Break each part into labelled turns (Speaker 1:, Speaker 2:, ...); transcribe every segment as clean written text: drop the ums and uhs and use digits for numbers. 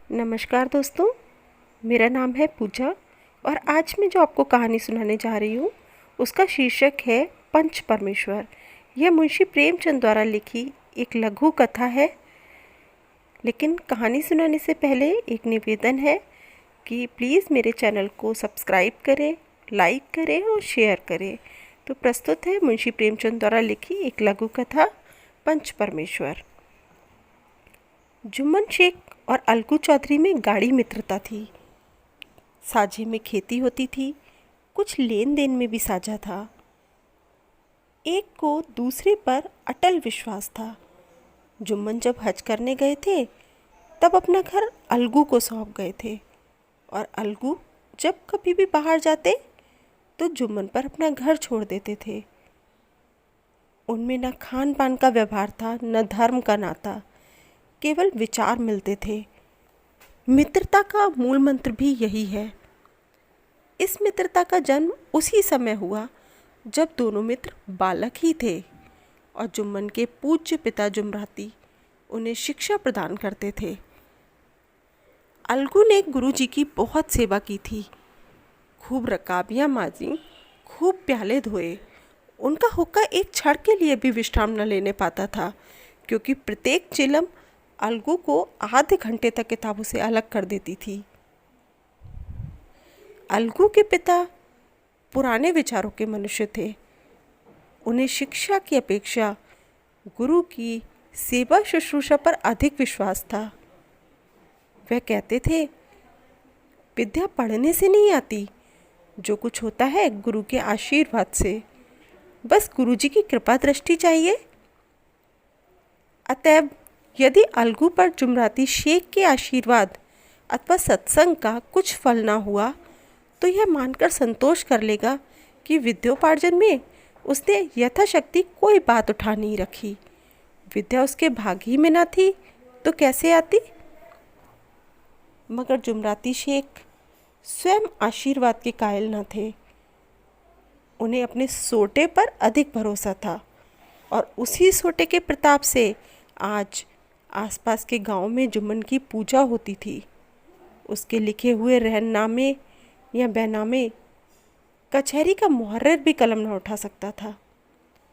Speaker 1: नमस्कार दोस्तों, मेरा नाम है पूजा और आज मैं जो आपको कहानी सुनाने जा रही हूँ उसका शीर्षक है पंच परमेश्वर। यह मुंशी प्रेमचंद द्वारा लिखी एक लघु कथा है। लेकिन कहानी सुनाने से पहले एक निवेदन है कि प्लीज़ मेरे चैनल को सब्सक्राइब करें, लाइक करें और शेयर करें। तो प्रस्तुत है मुंशी प्रेमचंद द्वारा लिखी एक लघु कथा पंच परमेश्वर। जुम्मन शेख और अलगू चौधरी में गाढ़ी मित्रता थी। साझे में खेती होती थी, कुछ लेन देन में भी साझा था। एक को दूसरे पर अटल विश्वास था। जुम्मन जब हज करने गए थे तब अपना घर अलगू को सौंप गए थे और अलगू जब कभी भी बाहर जाते तो जुम्मन पर अपना घर छोड़ देते थे। उनमें न खान पान का व्यवहार था, न धर्म का नाता, केवल विचार मिलते थे। मित्रता का मूल मंत्र भी यही है। इस मित्रता का जन्म उसी समय हुआ जब दोनों मित्र बालक ही थे और जुम्मन के पूज्य पिता जुमराती उन्हें शिक्षा प्रदान करते थे। अलगू ने गुरुजी की बहुत सेवा की थी, खूब रकाबियाँ माजी, खूब प्याले धोए। उनका हुक्का एक क्षण के लिए भी विश्राम न लेने पाता था, क्योंकि प्रत्येक चिलम अलगू को आधे घंटे तक किताबों से अलग कर देती थी। अलगू के पिता पुराने विचारों के मनुष्य थे। उन्हें शिक्षा की अपेक्षा गुरु की सेवा शुश्रूषा पर अधिक विश्वास था। वह कहते थे, विद्या पढ़ने से नहीं आती, जो कुछ होता है गुरु के आशीर्वाद से। बस गुरुजी की कृपा दृष्टि चाहिए। अतएव यदि अलगू पर जुमराती शेख के आशीर्वाद अथवा सत्संग का कुछ फल ना हुआ तो यह मानकर संतोष कर लेगा कि विद्योपार्जन में उसने यथाशक्ति कोई बात उठा नहीं रखी। विद्या उसके भाग्य में ना थी तो कैसे आती। मगर जुमराती शेख स्वयं आशीर्वाद के कायल न थे। उन्हें अपने सोटे पर अधिक भरोसा था और उसी सोटे के प्रताप से आज आसपास के गांव में जुम्मन की पूजा होती थी। उसके लिखे हुए रहननामे या बैनामे कचहरी का मुहर्रिर भी कलम न उठा सकता था।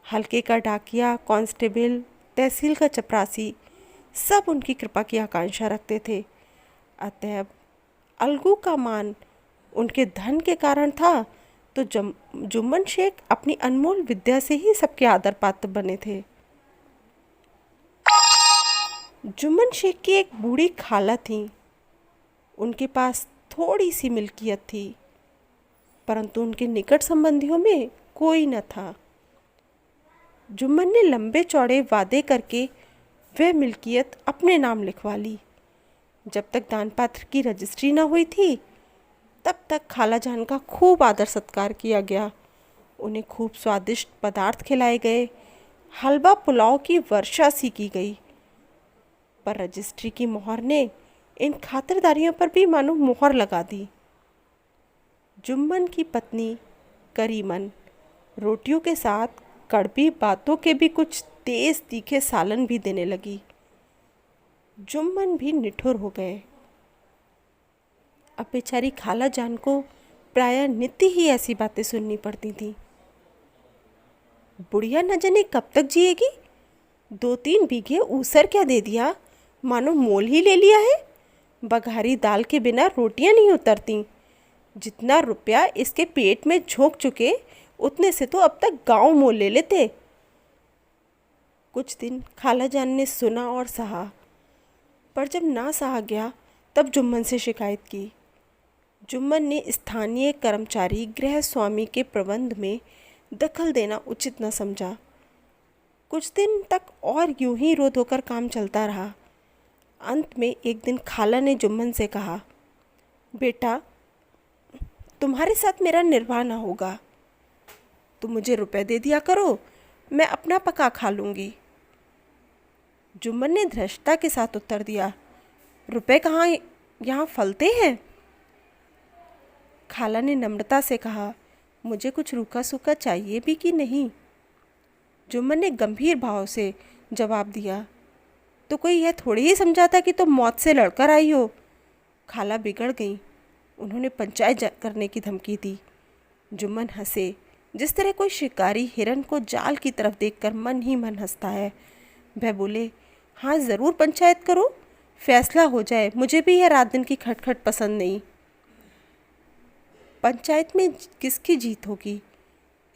Speaker 1: हल्के का डाकिया, कांस्टेबल, तहसील का चपरासी सब उनकी कृपा की आकांक्षा रखते थे। अतएव अलगू का मान उनके धन के कारण था तो जुम्मन शेख अपनी अनमोल विद्या से ही सबके आदर पात्र बने थे। जुम्मन शेख की एक बूढ़ी खाला थी। उनके पास थोड़ी सी मिल्कियत थी, परंतु उनके निकट संबंधियों में कोई न था। जुम्मन ने लंबे चौड़े वादे करके वह मिल्कियत अपने नाम लिखवा ली। जब तक दान पात्र की रजिस्ट्री न हुई थी तब तक खाला जान का खूब आदर सत्कार किया गया। उन्हें खूब स्वादिष्ट पदार्थ खिलाए गए। हलवा पुलाव की वर्षा सी की गई। पर रजिस्ट्री की मोहर ने इन खातिरदारियों पर भी मानो मोहर लगा दी। जुम्मन की पत्नी करीमन रोटियों के साथ कड़वी बातों के भी कुछ तेज तीखे सालन भी देने लगी। जुम्मन भी निठुर हो गए। अब बेचारी खाला जान को प्रायः नित्य ही ऐसी बातें सुननी पड़ती थीं। बुढ़िया न जाने कब तक जिएगी। 2-3 बीघे ऊसर क्या दे दिया, मानो मोल ही ले लिया है। बघारी दाल के बिना रोटियां नहीं उतरती। जितना रुपया इसके पेट में झोंक चुके उतने से तो अब तक गांव मोल ले लेते। कुछ दिन खाला जान ने सुना और सहा, पर जब ना सहा गया तब जुम्मन से शिकायत की। जुम्मन ने स्थानीय कर्मचारी गृह स्वामी के प्रबंध में दखल देना उचित न समझा। कुछ दिन तक और यूं ही रो धोकर काम चलता रहा। अंत में एक दिन खाला ने जुम्मन से कहा, बेटा, तुम्हारे साथ मेरा निर्वाह न होगा। तुम मुझे रुपए दे दिया करो, मैं अपना पका खा लूँगी। जुम्मन ने धृष्टता के साथ उत्तर दिया, रुपए कहाँ यहाँ फलते हैं। खाला ने नम्रता से कहा, मुझे कुछ रूखा सूखा चाहिए भी कि नहीं। जुम्मन ने गंभीर भाव से जवाब दिया, तो कोई यह थोड़ी ही समझाता कि तुम मौत से लड़कर आई हो। खाला बिगड़ गई। उन्होंने पंचायत करने की धमकी दी। जुम्मन हंसे, जिस तरह कोई शिकारी हिरन को जाल की तरफ देखकर मन ही मन हंसता है। वह बोले, हाँ ज़रूर पंचायत करो, फैसला हो जाए। मुझे भी यह रात दिन की खटखट पसंद नहीं। पंचायत में किसकी जीत होगी,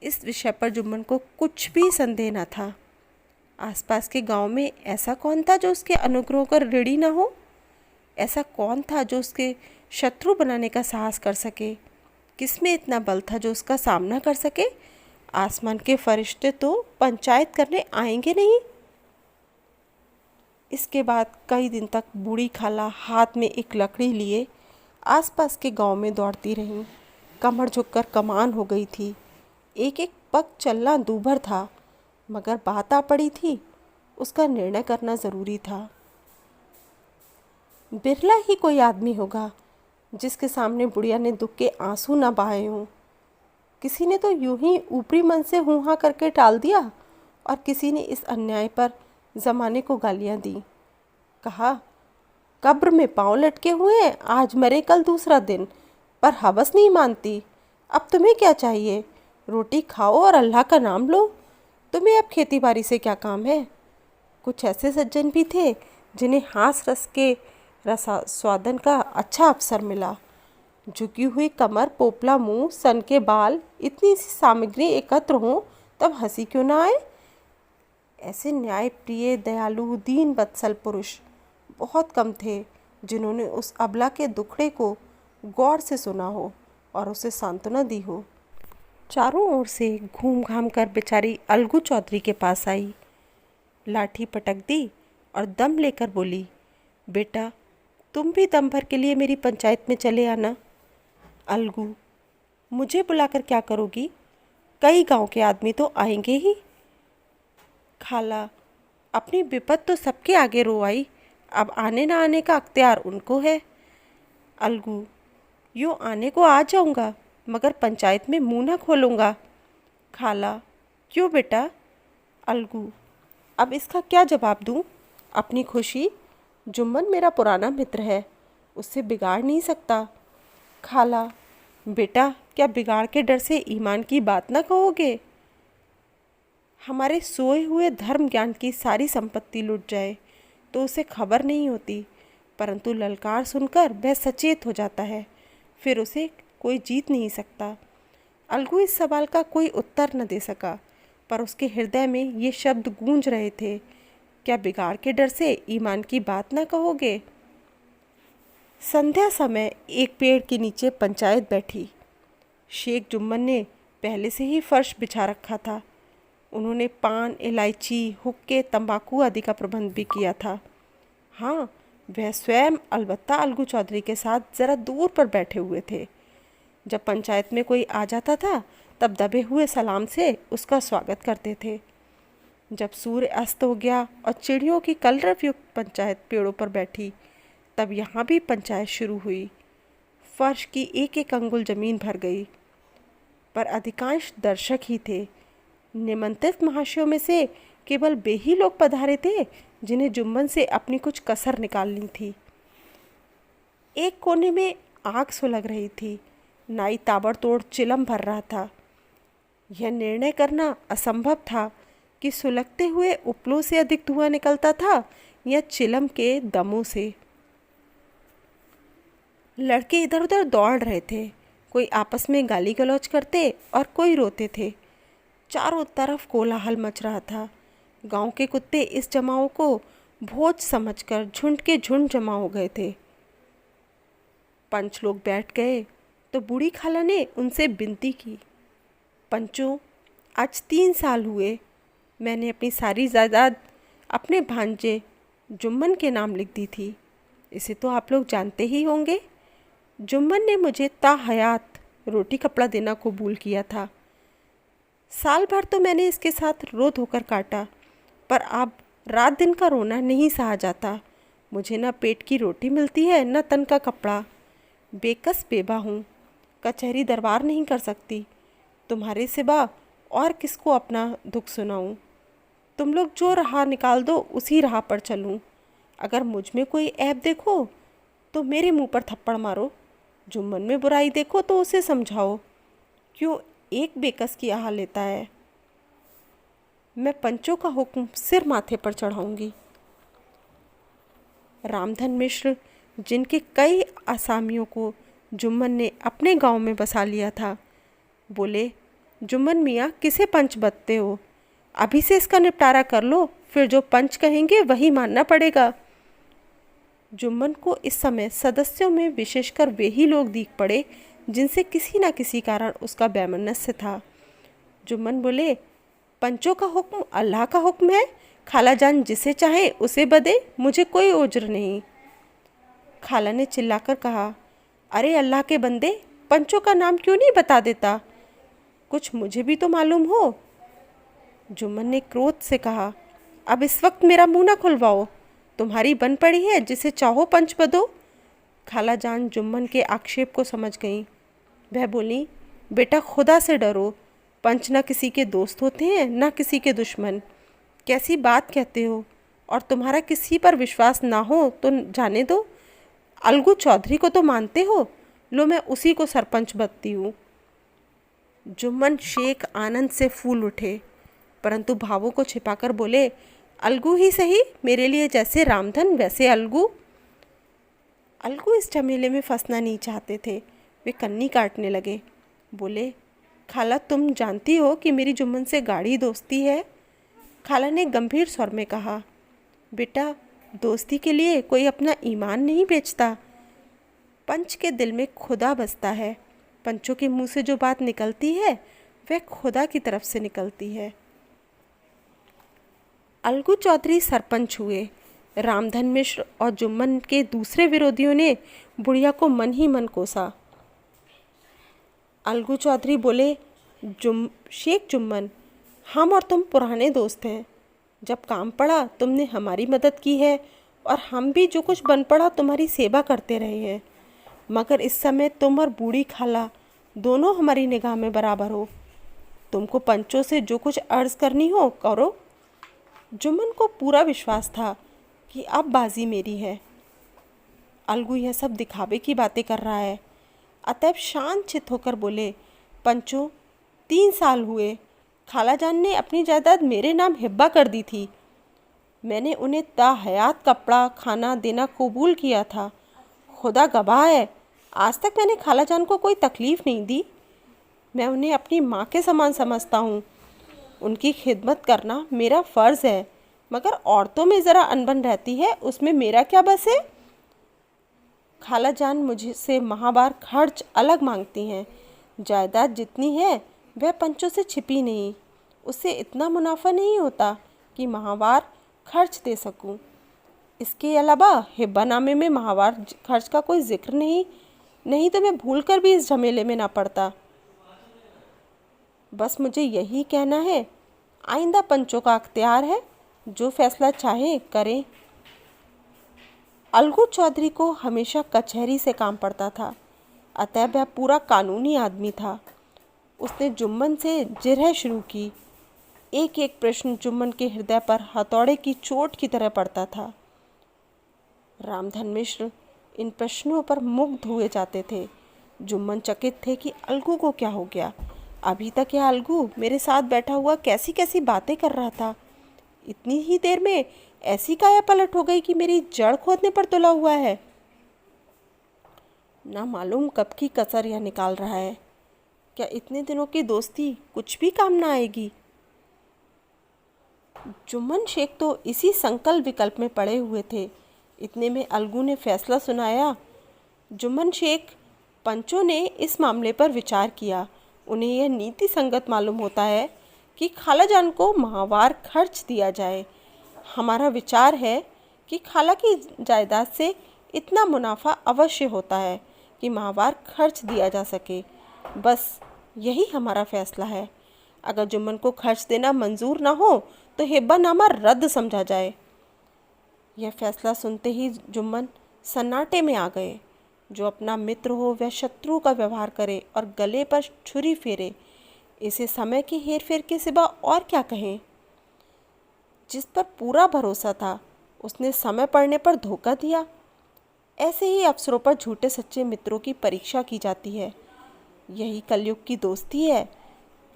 Speaker 1: इस विषय पर जुम्मन को कुछ भी संदेह न था। आसपास के गांव में ऐसा कौन था जो उसके अनुग्रहों का ऋणी न हो? ऐसा कौन था जो उसके शत्रु बनाने का साहस कर सके? किसमें इतना बल था जो उसका सामना कर सके? आसमान के फरिश्ते तो पंचायत करने आएंगे नहीं। इसके बाद कई दिन तक बूढ़ी खाला हाथ में एक लकड़ी लिए आसपास के गांव में दौड़ती रहीं। कमर झुककर कमान हो गई थी। एक एक पग चलना दूभर था, मगर बात आ पड़ी थी, उसका निर्णय करना ज़रूरी था। बिरला ही कोई आदमी होगा जिसके सामने बुढ़िया ने दुख के आंसू न बहाए हों। किसी ने तो यूं ही ऊपरी मन से हूँ हाँ करके टाल दिया, और किसी ने इस अन्याय पर ज़माने को गालियाँ दी। कहा, कब्र में पाँव लटके हुए हैं, आज मरे कल दूसरा दिन, पर हवस नहीं मानती। अब तुम्हें क्या चाहिए? रोटी खाओ और अल्लाह का नाम लो। तुम्हें अब खेती बाड़ी से क्या काम है? कुछ ऐसे सज्जन भी थे जिन्हें हास रस के रसा स्वादन का अच्छा अवसर मिला। झुकी हुई कमर, पोपला मुंह, सन के बाल, इतनी सी सामग्री एकत्र हों तब हंसी क्यों ना आए? ऐसे न्याय प्रिय, दयालु, दीन वत्सल पुरुष बहुत कम थे जिन्होंने उस अबला के दुखड़े को गौर से सुना हो और उसे सांत्वना दी हो। चारों ओर से घूम घाम कर बेचारी अलगू चौधरी के पास आई, लाठी पटक दी और दम लेकर बोली, बेटा तुम भी दम भर के लिए मेरी पंचायत में चले आना। अलगू, मुझे बुलाकर क्या करोगी? कई गांव के आदमी तो आएंगे ही। खाला, अपनी विपत तो सबके आगे रो आई, अब आने ना आने का अख्तियार उनको है। अलगू, यूँ आने को आ जाऊंगा, मगर पंचायत में मुंह ना खोलूँगा। खाला, क्यों बेटा? अलगू, अब इसका क्या जवाब दूँ? अपनी खुशी? जुम्मन मेरा पुराना मित्र है, उससे बिगाड़ नहीं सकता। खाला, बेटा क्या बिगाड़ के डर से ईमान की बात ना कहोगे? हमारे सोए हुए धर्म ज्ञान की सारी संपत्ति लुट जाए तो उसे खबर नहीं होती, परंतु ललकार सुनकर वह सचेत हो जाता है, फिर उसे कोई जीत नहीं सकता। अलगू इस सवाल का कोई उत्तर न दे सका, पर उसके हृदय में ये शब्द गूंज रहे थे, क्या बिगाड़ के डर से ईमान की बात ना कहोगे? संध्या समय एक पेड़ के नीचे पंचायत बैठी। शेख जुम्मन ने पहले से ही फर्श बिछा रखा था। उन्होंने पान, इलायची, हुक्के, तंबाकू आदि का प्रबंध भी किया था। हाँ, वह स्वयं अलबत्ता अलगू चौधरी के साथ ज़रा दूर पर बैठे हुए थे। जब पंचायत में कोई आ जाता था तब दबे हुए सलाम से उसका स्वागत करते थे। जब सूर्य अस्त हो गया और चिड़ियों की कलरव युक्त पंचायत पेड़ों पर बैठी, तब यहाँ भी पंचायत शुरू हुई। फर्श की एक एक अंगुल जमीन भर गई, पर अधिकांश दर्शक ही थे। निमंत्रित महाशयों में से केवल वे ही लोग पधारे थे जिन्हें जुम्मन से अपनी कुछ कसर निकालनी थी। एक कोने में आग सुलग रही थी। नाई ताबड़तोड़ चिलम भर रहा था। यह निर्णय करना असंभव था कि सुलगते हुए उपलों से अधिक धुआं निकलता था या चिलम के दमों से। लड़के इधर उधर दौड़ रहे थे, कोई आपस में गाली गलौज करते और कोई रोते थे। चारों तरफ कोलाहल मच रहा था। गांव के कुत्ते इस जमाव को भोज समझकर झुंड के झुंड जमा हो गए थे। पंच लोग बैठ गए तो बूढ़ी खाला ने उनसे विनती की, पंचों, आज 3 साल हुए मैंने अपनी सारी जायदाद अपने भांजे जुम्मन के नाम लिख दी थी। इसे तो आप लोग जानते ही होंगे। जुम्मन ने मुझे ताहयात रोटी कपड़ा देना कबूल किया था। साल भर तो मैंने इसके साथ रो धोकर काटा, पर अब रात दिन का रोना नहीं सहा जाता। मुझे न पेट की रोटी मिलती है न तन का कपड़ा। बेकस बेबा हूँ, कचहरी दरबार नहीं कर सकती। तुम्हारे सिवा और किसको अपना दुख सुनाऊँ? तुम लोग जो राह निकाल दो उसी राह पर चलूँ। अगर मुझ में कोई ऐब देखो तो मेरे मुंह पर थप्पड़ मारो, जो मन में बुराई देखो तो उसे समझाओ, क्यों एक बेकस की आह लेता है। मैं पंचों का हुक्म सिर माथे पर चढ़ाऊंगी। रामधन मिश्र, जिनके कई आसामियों को जुम्मन ने अपने गांव में बसा लिया था, बोले, जुम्मन मियाँ किसे पंच बदते हो? अभी से इसका निपटारा कर लो, फिर जो पंच कहेंगे वही मानना पड़ेगा। जुम्मन को इस समय सदस्यों में विशेषकर वे ही लोग दिख पड़े जिनसे किसी न किसी कारण उसका वैमनस्य था। जुम्मन बोले, पंचों का हुक्म अल्लाह का हुक्म है, खाला जान जिसे चाहे उसे बदे, मुझे कोई ओजर नहीं। खाला ने चिल्लाकर कहा, अरे अल्लाह के बंदे, पंचों का नाम क्यों नहीं बता देता? कुछ मुझे भी तो मालूम हो। जुम्मन ने क्रोध से कहा, अब इस वक्त मेरा मुंह ना खुलवाओ, तुम्हारी बन पड़ी है, जिसे चाहो पंच बदो। खाला जान जुम्मन के आक्षेप को समझ गई। वह बोली, बेटा खुदा से डरो, पंच ना किसी के दोस्त होते हैं ना किसी के दुश्मन। कैसी बात कहते हो? और तुम्हारा किसी पर विश्वास ना हो तो जाने दो, अलगू चौधरी को तो मानते हो, लो मैं उसी को सरपंच बनती हूँ। जुम्मन शेख आनंद से फूल उठे, परंतु भावों को छिपाकर बोले, अलगू ही सही, मेरे लिए जैसे रामधन वैसे अलगू। अलगू इस झमेले में फंसना नहीं चाहते थे। वे कन्नी काटने लगे। बोले, खाला तुम जानती हो कि मेरी जुम्मन से गाढ़ी दोस्ती है। खाला ने गंभीर स्वर में कहा, बेटा दोस्ती के लिए कोई अपना ईमान नहीं बेचता। पंच के दिल में खुदा बसता है। पंचों के मुंह से जो बात निकलती है वह खुदा की तरफ से निकलती है। अलगू चौधरी सरपंच हुए। रामधन मिश्र और जुम्मन के दूसरे विरोधियों ने बुढ़िया को मन ही मन कोसा। अलगू चौधरी बोले, शेख जुम्मन, हम और तुम पुराने दोस्त हैं। जब काम पड़ा तुमने हमारी मदद की है और हम भी जो कुछ बन पड़ा तुम्हारी सेवा करते रहे हैं, मगर इस समय तुम और बूढ़ी खाला दोनों हमारी निगाह में बराबर हो। तुमको पंचों से जो कुछ अर्ज करनी हो करो। जुम्मन को पूरा विश्वास था कि अब बाजी मेरी है। अलगू यह सब दिखावे की बातें कर रहा है, अतएव शांत चित होकर बोले, पंचों 3 साल हुए, खाला जान ने अपनी जायदाद मेरे नाम हिब्बा कर दी थी। मैंने उन्हें ताहयात कपड़ा खाना देना कबूल किया था। खुदा गवाह है, आज तक मैंने खाला जान को कोई तकलीफ़ नहीं दी। मैं उन्हें अपनी माँ के समान समझता हूँ। उनकी खिदमत करना मेरा फ़र्ज़ है, मगर औरतों में ज़रा अनबन रहती है, उसमें मेरा क्या बस है। खाला जान मुझसे महावार खर्च अलग मांगती हैं। जायदाद जितनी है वह पंचों से छिपी नहीं, उससे इतना मुनाफा नहीं होता कि महावार खर्च दे सकूं। इसके अलावा हिब्बानामे में महावार खर्च का कोई जिक्र नहीं तो मैं भूल कर भी इस झमेले में ना पड़ता। बस मुझे यही कहना है, आइंदा पंचों का अख्तियार है, जो फैसला चाहे करें। अलगू चौधरी को हमेशा कचहरी से काम पड़ता था, अतः वह पूरा कानूनी आदमी था। उसने जुम्मन से जिरह शुरू की। एक एक प्रश्न जुम्मन के हृदय पर हथौड़े की चोट की तरह पड़ता था। रामधन मिश्र इन प्रश्नों पर मुग्ध हुए जाते थे। जुम्मन चकित थे कि अलगू को क्या हो गया। अभी तक यह अलगू मेरे साथ बैठा हुआ कैसी कैसी बातें कर रहा था, इतनी ही देर में ऐसी काया पलट हो गई कि मेरी जड़ खोदने पर तुला हुआ है। ना मालूम कब की कसर यह निकाल रहा है। क्या इतने दिनों की दोस्ती कुछ भी काम ना आएगी? जुम्मन शेख तो इसी संकल्प विकल्प में पड़े हुए थे। इतने में अलगू ने फैसला सुनाया। जुम्मन शेख, पंचों ने इस मामले पर विचार किया। उन्हें यह नीति संगत मालूम होता है कि खाला जान को माहवार खर्च दिया जाए। हमारा विचार है कि खाला की जायदाद से इतना मुनाफा अवश्य होता है कि माहवार खर्च दिया जा सके। बस यही हमारा फैसला है। अगर जुम्मन को खर्च देना मंजूर ना हो तो हिब्बानामा रद्द समझा जाए। यह फैसला सुनते ही जुम्मन सन्नाटे में आ गए। जो अपना मित्र हो वह शत्रु का व्यवहार करे और गले पर छुरी फेरे, इसे समय की हेर फेर के सिवा और क्या कहें। जिस पर पूरा भरोसा था उसने समय पड़ने पर धोखा दिया। ऐसे ही अवसरों पर झूठे सच्चे मित्रों की परीक्षा की जाती है। यही कलयुग की दोस्ती है।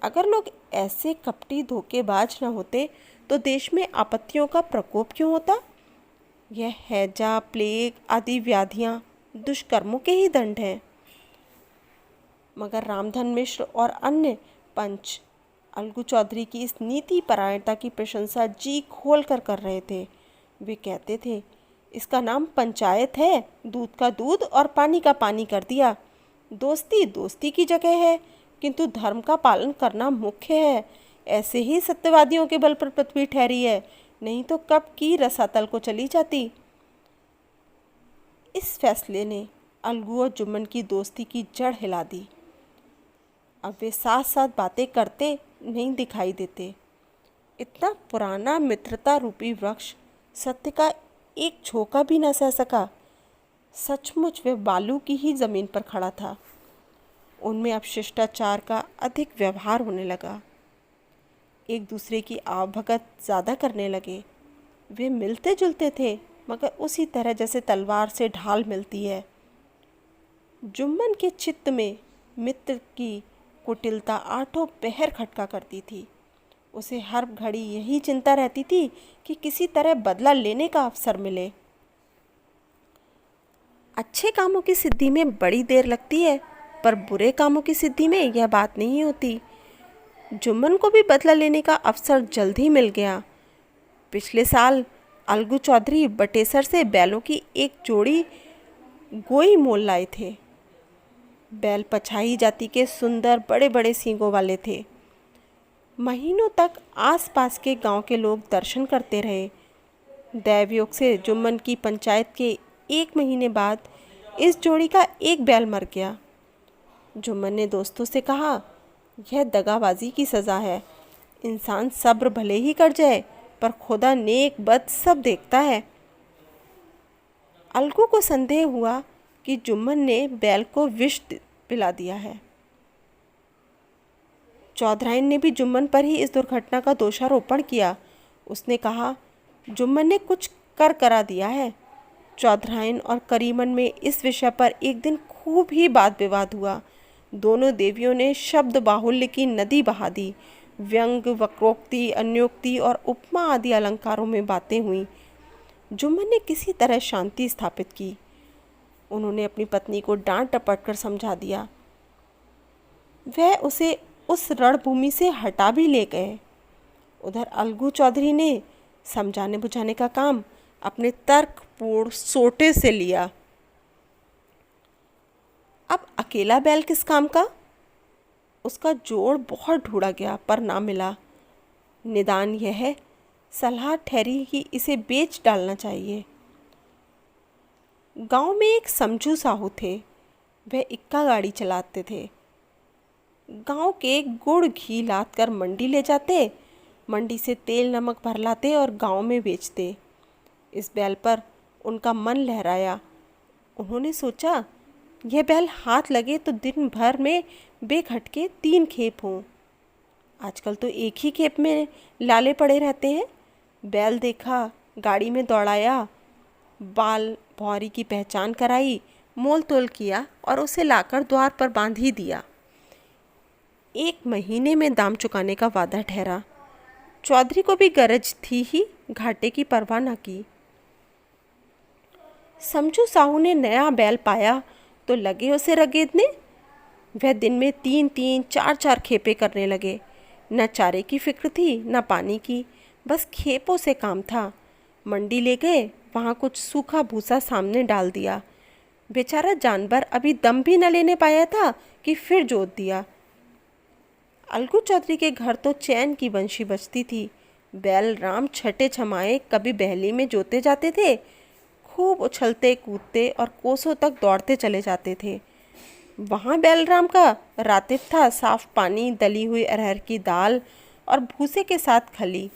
Speaker 1: अगर लोग ऐसे कपटी धोखेबाज न होते तो देश में आपत्तियों का प्रकोप क्यों होता। यह हैजा, प्लेग आदि व्याधियाँ दुष्कर्मों के ही दंड हैं। मगर रामधन मिश्र और अन्य पंच अलगू चौधरी की इस नीति परायणता की प्रशंसा जी खोल कर रहे थे। वे कहते थे, इसका नाम पंचायत है, दूध का दूध और पानी का पानी कर दिया। दोस्ती दोस्ती की जगह है, किंतु धर्म का पालन करना मुख्य है। ऐसे ही सत्यवादियों के बल पर पृथ्वी ठहरी है, नहीं तो कब की रसातल को चली जाती। इस फैसले ने अलगू और जुम्मन की दोस्ती की जड़ हिला दी। अब वे साथ साथ बातें करते नहीं दिखाई देते। इतना पुराना मित्रता रूपी वृक्ष सत्य का एक झोंका भी न सह सका। सचमुच वे बालू की ही जमीन पर खड़ा था। उनमें अब शिष्टाचार का अधिक व्यवहार होने लगा। एक दूसरे की आवभगत ज़्यादा करने लगे। वे मिलते जुलते थे, मगर उसी तरह जैसे तलवार से ढाल मिलती है। जुम्मन के चित्त में मित्र की कुटिलता आठों पहर खटका करती थी। उसे हर घड़ी यही चिंता रहती थी कि किसी तरह बदला लेने का अवसर मिले। अच्छे कामों की सिद्धि में बड़ी देर लगती है, पर बुरे कामों की सिद्धि में यह बात नहीं होती। जुम्मन को भी बदला लेने का अवसर जल्द ही मिल गया। पिछले साल अलगू चौधरी बटेसर से बैलों की एक जोड़ी गोई मोल लाए थे। बैल पछाई जाति के सुंदर बड़े बड़े सींगों वाले थे। महीनों तक आसपास के गांव के लोग दर्शन करते रहे। दैवयोग से जुम्मन की पंचायत के 1 महीने बाद इस जोड़ी का एक बैल मर गया। जुम्मन ने दोस्तों से कहा, यह दगाबाजी की सज़ा है। इंसान सब्र भले ही कर जाए, पर खुदा नेक बद सब देखता है। अलगू को संदेह हुआ कि जुम्मन ने बैल को विष पिला दिया है। चौधराइन ने भी जुम्मन पर ही इस दुर्घटना का दोषारोपण किया। उसने कहा, जुम्मन ने कुछ कर करा दिया है। चौधराइन और करीमन में इस विषय पर एक दिन खूब ही वाद विवाद हुआ। दोनों देवियों ने शब्द बाहुल्य की नदी बहा दी। व्यंग, वक्रोक्ति, अन्योक्ति और उपमा आदि अलंकारों में बातें हुई। जुम्मन ने किसी तरह शांति स्थापित की। उन्होंने अपनी पत्नी को डांट टपट कर समझा दिया। वह उसे उस रणभूमि से हटा भी ले गए। उधर अलगू चौधरी ने समझाने बुझाने का काम अपने तर्कपूर्ण सोटे से लिया। अब अकेला बैल किस काम का? उसका जोड़ बहुत ढूंढा गया, पर ना मिला। निदान यह सलाह ठहरी कि इसे बेच डालना चाहिए। गांव में एक समझू साहू थे। वह इक्का गाड़ी चलाते थे। गांव के गुड़ घी लाद कर मंडी ले जाते, मंडी से तेल नमक भर लाते और गांव में बेचते। इस बैल पर उनका मन लहराया। उन्होंने सोचा, यह बैल हाथ लगे तो दिन भर में बेखटके 3 खेप हों। आजकल तो एक ही खेप में लाले पड़े रहते हैं। बैल देखा, गाड़ी में दौड़ाया, बाल भौरी की पहचान कराई, मोल तोल किया और उसे लाकर द्वार पर बांध ही दिया। 1 महीने में दाम चुकाने का वादा ठहरा। चौधरी को भी गरज थी ही, घाटे की परवाह न की। समझू साहू ने नया बैल पाया तो लगे उसे रगेदने। वह दिन में 3-3, 4-4 खेपे करने लगे। न चारे की फिक्र थी, न पानी की, बस खेपों से काम था। मंडी ले गए, वहाँ कुछ सूखा भूसा सामने डाल दिया। बेचारा जानवर अभी दम भी न लेने पाया था कि फिर जोत दिया। अलगू चौधरी के घर तो चैन की बंशी बजती थी। बैल राम छठे छमाए कभी बहली में जोते जाते थे। खूब उछलते कूदते और कोसों तक दौड़ते चले जाते थे। वहाँ बैलराम का रातिब था साफ पानी, दली हुई अरहर की दाल और भूसे के साथ खली।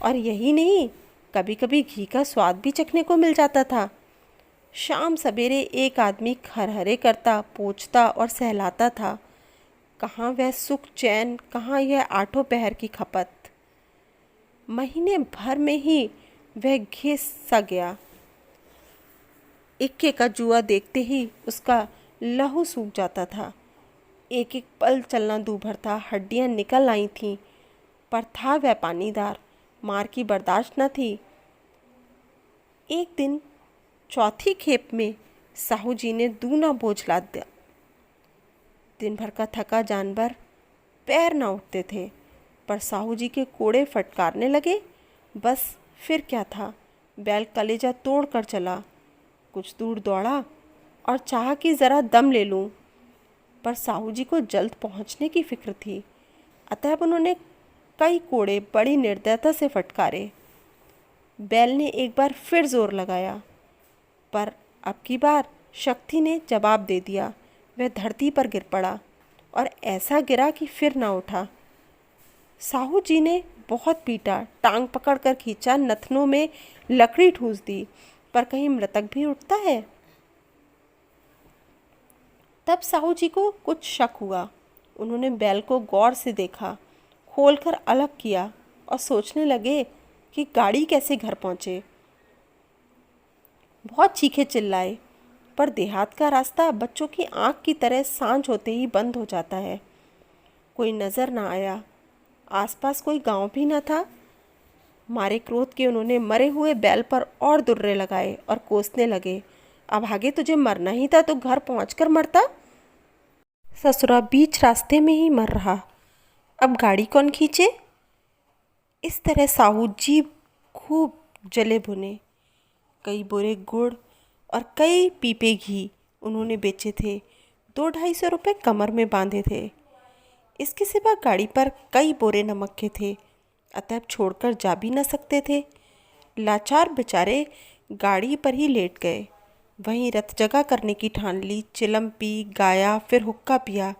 Speaker 1: और यही नहीं, कभी कभी घी का स्वाद भी चखने को मिल जाता था। शाम सवेरे एक आदमी खरहरे करता, पोंछता और सहलाता था। कहाँ वह सुख चैन, कहाँ यह 8 पहर की खपत। महीने भर में ही वह घिस सा गया। इक्के का जुआ देखते ही उसका लहू सूख जाता था। एक एक पल चलना दूभर था, हड्डियां निकल आई थीं, पर था वह पानीदार, मार की बर्दाश्त न थी। एक दिन चौथी खेप में साहू जी ने दूना बोझ लाद दिया। दिन भर का थका जानवर पैर न उठते थे, पर साहू जी के कोड़े फटकारने लगे। बस फिर क्या था, बैल कलेजा तोड़ कर चला। कुछ दूर दौड़ा और चाहा कि ज़रा दम ले लूं, पर साहू जी को जल्द पहुंचने की फिक्र थी। अतः उन्होंने कई कोड़े बड़ी निर्दयता से फटकारे। बैल ने एक बार फिर जोर लगाया, पर अब की बार शक्ति ने जवाब दे दिया। वह धरती पर गिर पड़ा और ऐसा गिरा कि फिर ना उठा। साहू जी ने बहुत पीटा, टांग पकड़कर खींचा, नथनों में लकड़ी ठूंस दी, पर कहीं मृतक भी उठता है। तब साहू जी को कुछ शक हुआ। उन्होंने बैल को गौर से देखा, खोलकर अलग किया और सोचने लगे कि गाड़ी कैसे घर पहुंचे। बहुत चीखे चिल्लाए, पर देहात का रास्ता बच्चों की आंख की तरह सांझ होते ही बंद हो जाता है। कोई नजर ना आया, आसपास कोई गांव भी न था। मारे क्रोध के उन्होंने मरे हुए बैल पर और दुर्रे लगाए और कोसने लगे, अब आगे तुझे मरना ही था तो घर पहुंचकर मरता। ससुरा बीच रास्ते में ही मर रहा, अब गाड़ी कौन खींचे। इस तरह साहू जी खूब जले भुने। कई बोरे गुड़ और कई पीपे घी उन्होंने बेचे थे। 200-250 रुपये कमर में बांधे थे। इसके सिवा गाड़ी पर कई बोरे नमक के थे, अतः छोड़कर जा भी न सकते थे। लाचार बेचारे गाड़ी पर ही लेट गए। वहीं रत जगा करने की ठान ली, चिलम पी, गाया, फिर हुक्का पिया।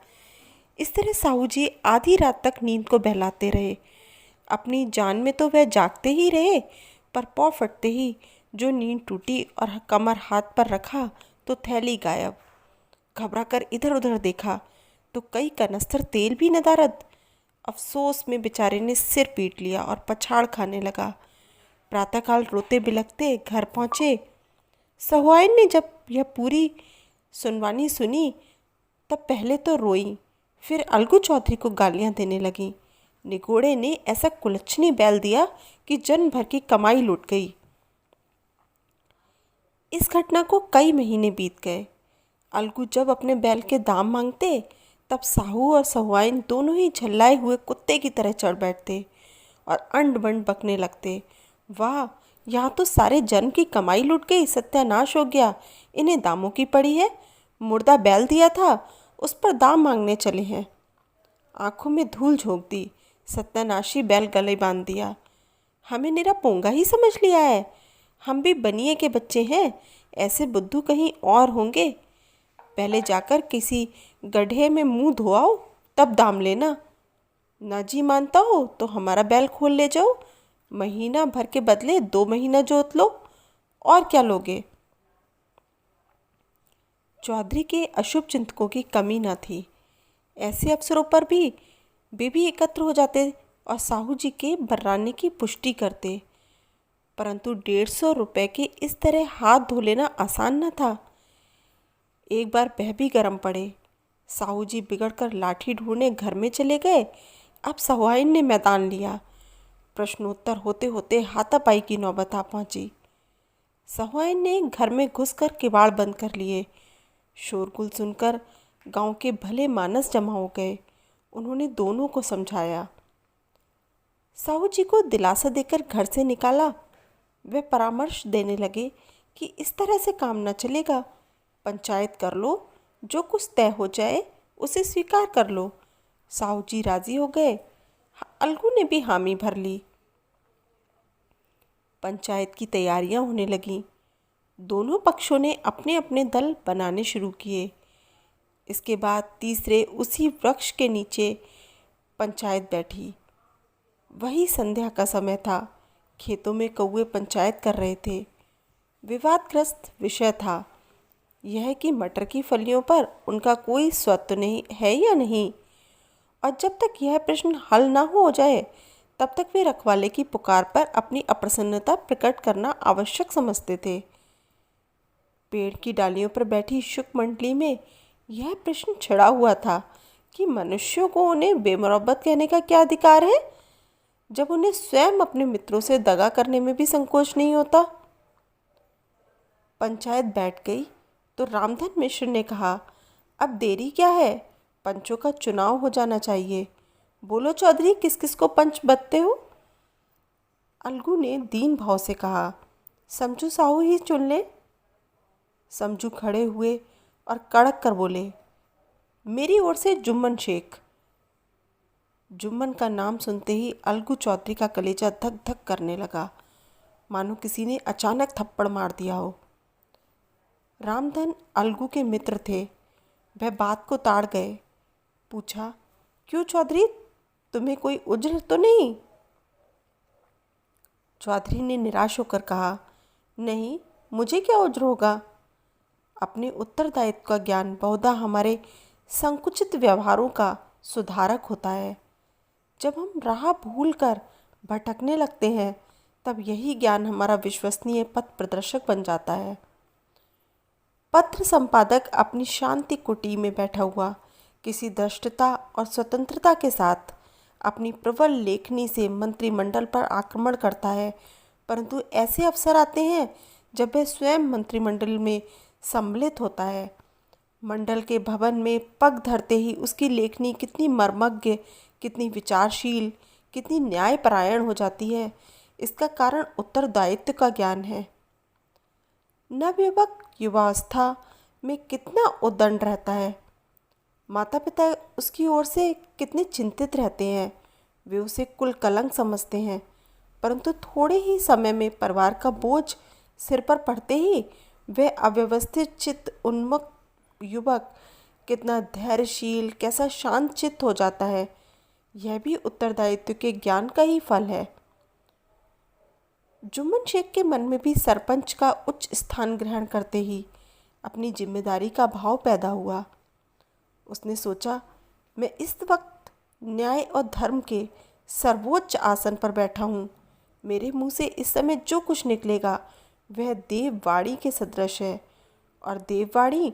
Speaker 1: इस तरह साहू जी आधी रात तक नींद को बहलाते रहे। अपनी जान में तो वह जागते ही रहे, पर पौ फटते ही जो नींद टूटी और कमर हाथ पर रखा तो थैली गायब। घबरा कर इधर उधर देखा तो कई कनस्तर तेल भी नदारद। अफसोस में बेचारे ने सिर पीट लिया और पछाड़ खाने लगा। प्रातःकाल रोते बिलखते घर पहुँचे। सहुआइन ने जब यह पूरी सुनवानी सुनी तब पहले तो रोई, फिर अलगू चौधरी को गालियां देने लगी। निगोड़े ने ऐसा कुलच्छनी बैल दिया कि जन्म भर की कमाई लुट गई। इस घटना को कई महीने बीत गए। अलगू जब अपने बैल के दाम मांगते तब साहू और सहुआइन दोनों ही झल्लाए हुए कुत्ते की तरह चढ़ बैठते और अंड बंड बकने लगते। वाह, यहाँ तो सारे जन्म की कमाई लुट गई, सत्यानाश हो गया, इन्हें दामों की पड़ी है। मुर्दा बैल दिया था, उस पर दाम मांगने चले हैं। आंखों में धूल झोंक दी, सत्यानाशी बैल गले बांध दिया। हमें निरा पोंगा ही समझ लिया है, हम भी बनिए के बच्चे हैं, ऐसे बुद्धू कहीं और होंगे। पहले जाकर किसी गड्ढे में मुंह धोआओ, तब दाम लेना। ना जी मानता हो तो हमारा बैल खोल ले जाओ, महीना भर के बदले 2 महीना जोत लो, और क्या लोगे। चौधरी के अशुभ चिंतकों की कमी न थी। ऐसे अवसरों पर भी वे भी एकत्र हो जाते और साहू जी के बर्राने की पुष्टि करते, परंतु 150 रुपये के इस तरह हाथ धो लेना आसान न था। एक बार वह भी गर्म पड़े। साहू जी बिगड़कर लाठी ढूंढने घर में चले गए। अब सहुआइन ने मैदान लिया। प्रश्नोत्तर होते होते हाथापाई की नौबत आ पहुंची। सहुआइन ने घर में घुसकर किवाड़ बंद कर लिए। शोरगुल सुनकर गांव के भले मानस जमा हो गए। उन्होंने दोनों को समझाया। साहू जी को दिलासा देकर घर से निकाला। वे परामर्श देने लगे कि इस तरह से काम न चलेगा, पंचायत कर लो, जो कुछ तय हो जाए उसे स्वीकार कर लो। साहू जी राजी हो गए। अलगू ने भी हामी भर ली। पंचायत की तैयारियां होने लगीं। दोनों पक्षों ने अपने अपने दल बनाने शुरू किए। इसके बाद तीसरे उसी वृक्ष के नीचे पंचायत बैठी। वही संध्या का समय था। खेतों में कौवे पंचायत कर रहे थे। विवादग्रस्त विषय था यह कि मटर की फलियों पर उनका कोई स्वत्व नहीं है या नहीं, और जब तक यह प्रश्न हल ना हो जाए तब तक वे रखवाले की पुकार पर अपनी अप्रसन्नता प्रकट करना आवश्यक समझते थे। पेड़ की डालियों पर बैठी शुक मंडली में यह प्रश्न छिड़ा हुआ था कि मनुष्यों को उन्हें बेमुरब्बत कहने का क्या अधिकार है, जब उन्हें स्वयं अपने मित्रों से दगा करने में भी संकोच नहीं होता। पंचायत बैठ गई तो रामधन मिश्र ने कहा, अब देरी क्या है, पंचों का चुनाव हो जाना चाहिए। बोलो चौधरी, किस किस को पंच बदते हो? अलगू ने दीन भाव से कहा, समझू साहू ही चुन ले। समझू खड़े हुए और कड़क कर बोले, मेरी ओर से जुम्मन शेख। जुम्मन का नाम सुनते ही अलगू चौधरी का कलेजा धक धक करने लगा, मानो किसी ने अचानक थप्पड़ मार दिया हो। रामधन अलगू के मित्र थे, वह बात को ताड़ गए। पूछा, क्यों चौधरी, तुम्हें कोई उज्र तो नहीं? चौधरी ने निराश होकर कहा, नहीं, मुझे क्या उज्र होगा। अपने उत्तरदायित्व का ज्ञान बहुधा हमारे संकुचित व्यवहारों का सुधारक होता है। जब हम राह भूलकर भटकने लगते हैं, तब यही ज्ञान हमारा विश्वसनीय पथ प्रदर्शक बन जाता है। पत्र संपादक अपनी शांति कुटी में बैठा हुआ किसी धृष्टता और स्वतंत्रता के साथ अपनी प्रबल लेखनी से मंत्रिमंडल पर आक्रमण करता है, परंतु ऐसे अवसर आते हैं जब वह स्वयं मंत्रिमंडल में सम्मिलित होता है। मंडल के भवन में पग धरते ही उसकी लेखनी कितनी मर्मज्ञ, कितनी विचारशील, कितनी न्यायपरायण हो जाती है, इसका कारण उत्तरदायित्व का ज्ञान है। नवयुवक युवावस्था में कितना उद्दंड रहता है, माता पिता उसकी ओर से कितने चिंतित रहते हैं, वे उसे कुल कलंक समझते हैं, परंतु थोड़े ही समय में परिवार का बोझ सिर पर पड़ते ही वह अव्यवस्थित चित्त उन्मुख युवक कितना धैर्यशील, कैसा शांत चित्त हो जाता है, यह भी उत्तरदायित्व के ज्ञान का ही फल है। जुम्मन शेख के मन में भी सरपंच का उच्च स्थान ग्रहण करते ही अपनी जिम्मेदारी का भाव पैदा हुआ। उसने सोचा, मैं इस वक्त न्याय और धर्म के सर्वोच्च आसन पर बैठा हूँ। मेरे मुंह से इस समय जो कुछ निकलेगा वह देववाणी के सदृश है, और देववाणी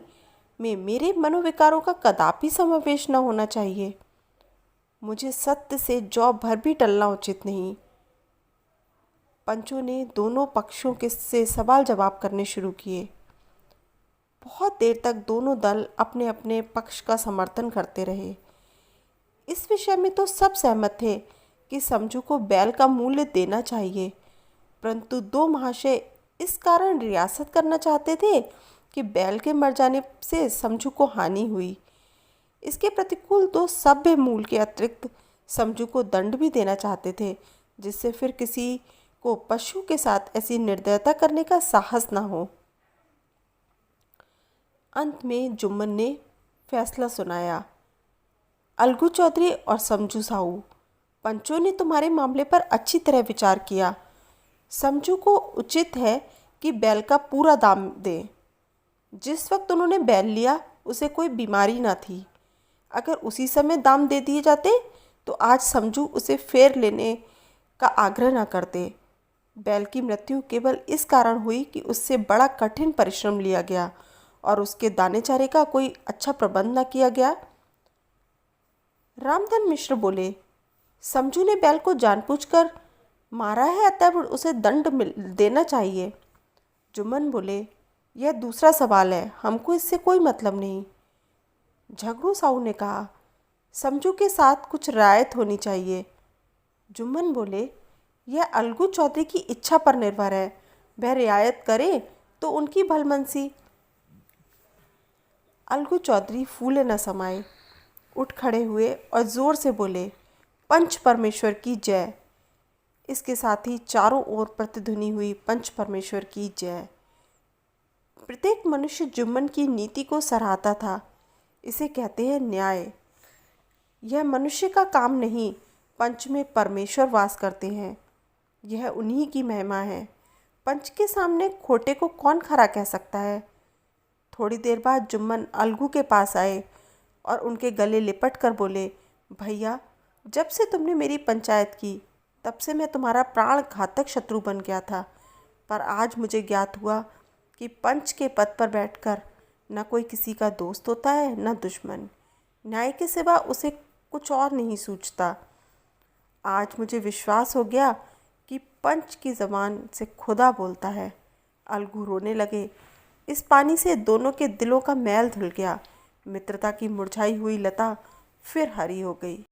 Speaker 1: में मेरे मनोविकारों का कदापि समावेश न होना चाहिए। मुझे सत्य से जौ भर भी टलना उचित नहीं। पंचों ने दोनों पक्षों के से सवाल जवाब करने शुरू किए। बहुत देर तक दोनों दल अपने अपने पक्ष का समर्थन करते रहे। इस विषय में तो सब सहमत थे कि समझू को बैल का मूल्य देना चाहिए, परंतु दो महाशय इस कारण रियासत करना चाहते थे कि बैल के मर जाने से समझू को हानि हुई। इसके प्रतिकूल दो सभ्य मूल के अतिरिक्त समझू को दंड भी देना चाहते थे, जिससे फिर किसी को पशु के साथ ऐसी निर्दयता करने का साहस न हो। अंत में जुम्मन ने फैसला सुनाया, अलगू चौधरी और समझू साहू, पंचों ने तुम्हारे मामले पर अच्छी तरह विचार किया। समझू को उचित है कि बैल का पूरा दाम दे। जिस वक्त उन्होंने बैल लिया उसे कोई बीमारी न थी। अगर उसी समय दाम दे दिए जाते तो आज समझू उसे फेर लेने का आग्रह न करते। बैल की मृत्यु केवल इस कारण हुई कि उससे बड़ा कठिन परिश्रम लिया गया और उसके दाने चारे का कोई अच्छा प्रबंध न किया गया। रामधन मिश्र बोले, समझू ने बैल को जानबूझकर मारा है, अतः उसे दंड देना चाहिए। जुम्मन बोले, यह दूसरा सवाल है, हमको इससे कोई मतलब नहीं। झगड़ू साहू ने कहा, समझू के साथ कुछ रियायत होनी चाहिए। जुम्मन बोले, यह अलगू चौधरी की इच्छा पर निर्भर है, वह रियायत करे तो उनकी भलमनसी। अलगू चौधरी फूले न समाये, उठ खड़े हुए और जोर से बोले, पंच परमेश्वर की जय। इसके साथ ही चारों ओर प्रतिध्वनि हुई, पंच परमेश्वर की जय। प्रत्येक मनुष्य जुम्मन की नीति को सराहता था। इसे कहते हैं न्याय। यह मनुष्य का काम नहीं, पंच में परमेश्वर वास करते हैं, यह उन्हीं की महिमा है। पंच के सामने खोटे को कौन खरा कह सकता है। थोड़ी देर बाद जुम्मन अलगू के पास आए और उनके गले लिपट कर बोले, भैया, जब से तुमने मेरी पंचायत की तब से मैं तुम्हारा प्राण घातक शत्रु बन गया था, पर आज मुझे ज्ञात हुआ कि पंच के पद पर बैठकर न कोई किसी का दोस्त होता है न दुश्मन। न्याय के सिवा उसे कुछ और नहीं सूझता। आज मुझे विश्वास हो गया कि पंच की ज़बान से खुदा बोलता है। अलगू रोने लगे। इस पानी से दोनों के दिलों का मैल धुल गया। मित्रता की मुरझाई हुई लता फिर हरी हो गई।